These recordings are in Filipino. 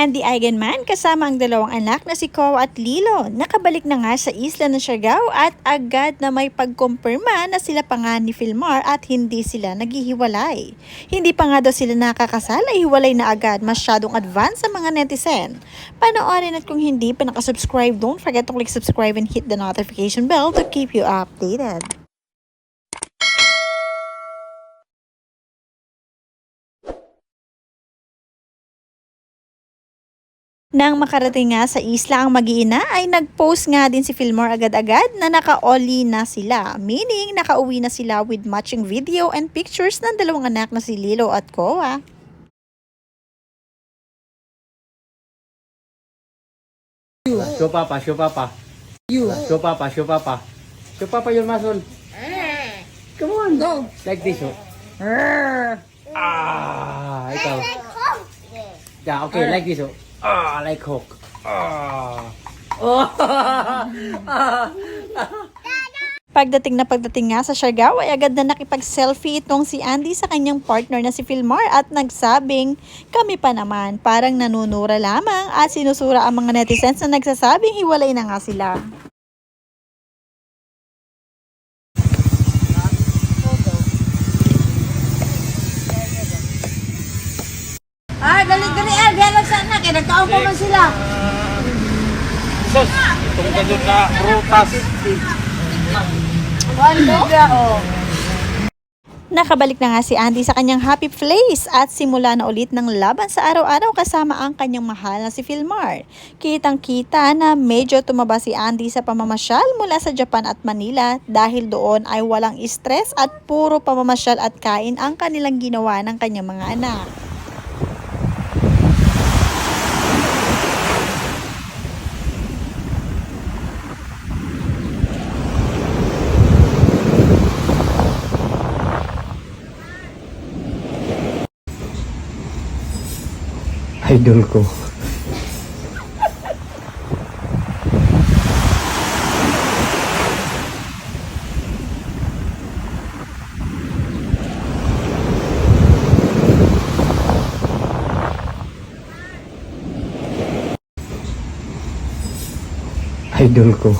Andy Eigenman kasama ang dalawang anak na si Koa at Lilo. Nakabalik na nga sa isla ng Siargao at agad na may pagkumpirma na sila pa nga ni Philmar at hindi sila naghihiwalay. Hindi pa nga daw sila nakakasal ay hiwalay na agad, masyadong advance sa mga netizen. Panoorin at kung hindi pa nakasubscribe, don't forget to click subscribe and hit the notification bell to keep you updated. Nang makarating nga sa isla ang mag-iina ay nag-post nga din si Philmar agad-agad na naka-oli na sila. Meaning nakauwi na sila with matching video and pictures ng dalawang anak na si Lilo at Koa. Show papa, show papa. Show papa, show papa. Show papa your muscle. Come on, go. Like this, oh. Ikaw. Yeah, okay, like this, oh. Like hook. Pagdating nga sa Siargao ay agad na nakipag-selfie itong si Andy sa kanyang partner na si Philmar at nagsabing, kami pa naman, parang nanunura lamang at sinusura ang mga netizens na nagsasabing hiwalay na nga sila. Gali-gali dialog sana kaya nagkaupo man sila. Sus, itong ka doon na prutas. Nakabalik na nga si Andy sa kanyang happy place at simula na ulit ng laban sa araw-araw kasama ang kanyang mahal na si Philmar. Kitang-kita na medyo tumaba si Andy sa pamamasyal mula sa Japan at Manila dahil doon ay walang stress at puro pamamasyal at kain ang kanilang ginawa ng kanyang mga anak. Idol ko. Idol ko.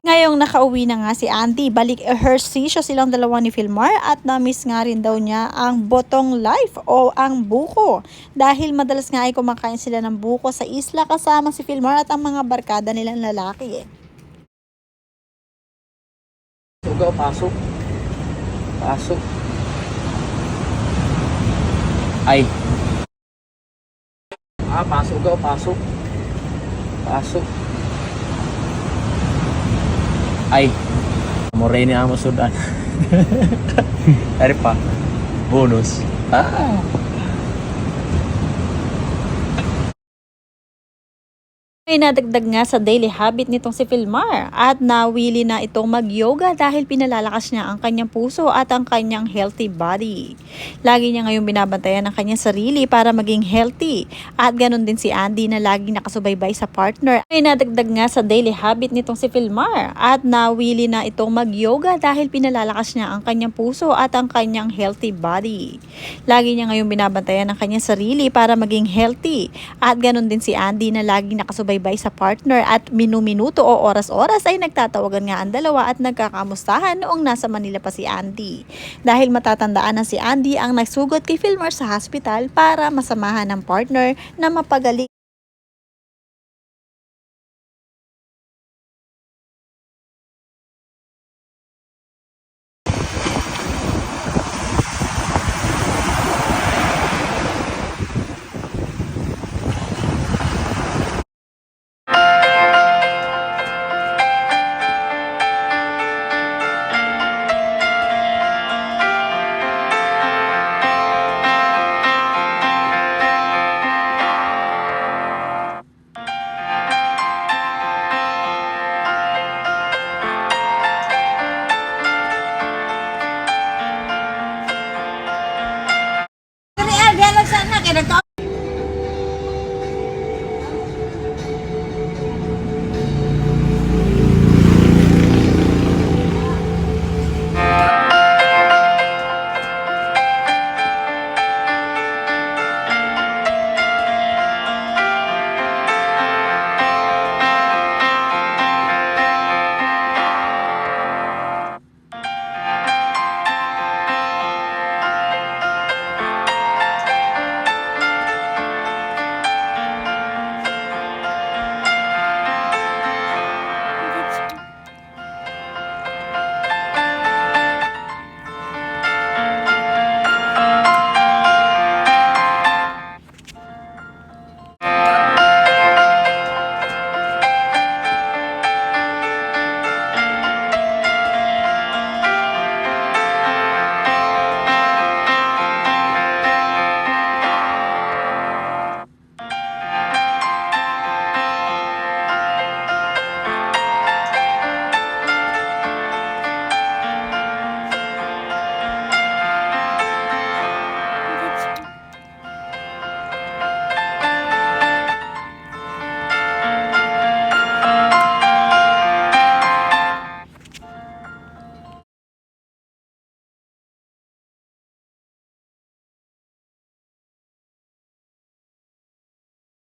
Ngayong nakauwi na nga si Andy, balik ehersisyo silang dalawa ni Philmar at na-miss nga rin daw niya ang botong life o ang buko. Dahil madalas nga ay kumakain sila ng buko sa isla kasama si Philmar at ang mga barkada nilang lalaki. Sugaw, pasok. Pasok. Ay. Pasok daw, pasok. Pasok. Ay. Moray ni amo sudan. Ari pa. Bonus. May nadagdag nga sa daily habit nitong si Philmar at nawili na itong mag-yoga dahil pinalalakas niya ang kanyang puso at ang kanyang healthy body. Lagi niya ngayong binabantayan ang kanyang sarili para maging healthy at ganun din si Andy na laging nakasubaybay sa partner. May nadagdag nga sa daily habit nitong si Philmar at nawili na itong mag-yoga dahil pinalalakas niya ang kanyang puso at ang kanyang healthy body. Lagi niya ngayong binabantayan ang kanyang sarili para maging healthy at ganun din si Andy na laging nakasubaybay sa partner at minuminuto o oras-oras ay nagtatawagan nga ang dalawa at nagkakamustahan noong nasa Manila pa si Andy. Dahil matatandaan na si Andy ang nagsugot kay Philmar sa hospital para masamahan ng partner na mapagaling.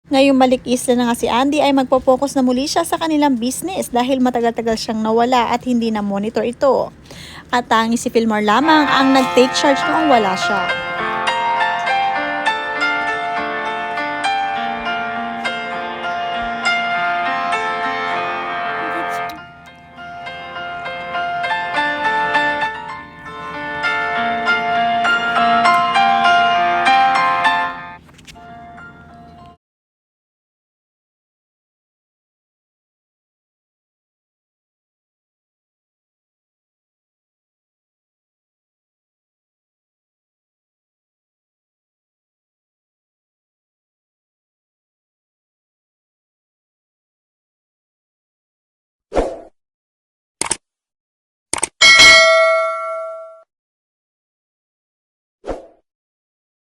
Ngayong malikis na nga si Andy ay magpo-focus na muli siya sa kanilang business dahil matagal-tagal siyang nawala at hindi na monitor ito. At tanging si Filmar lamang ang nag-take charge noong wala siya.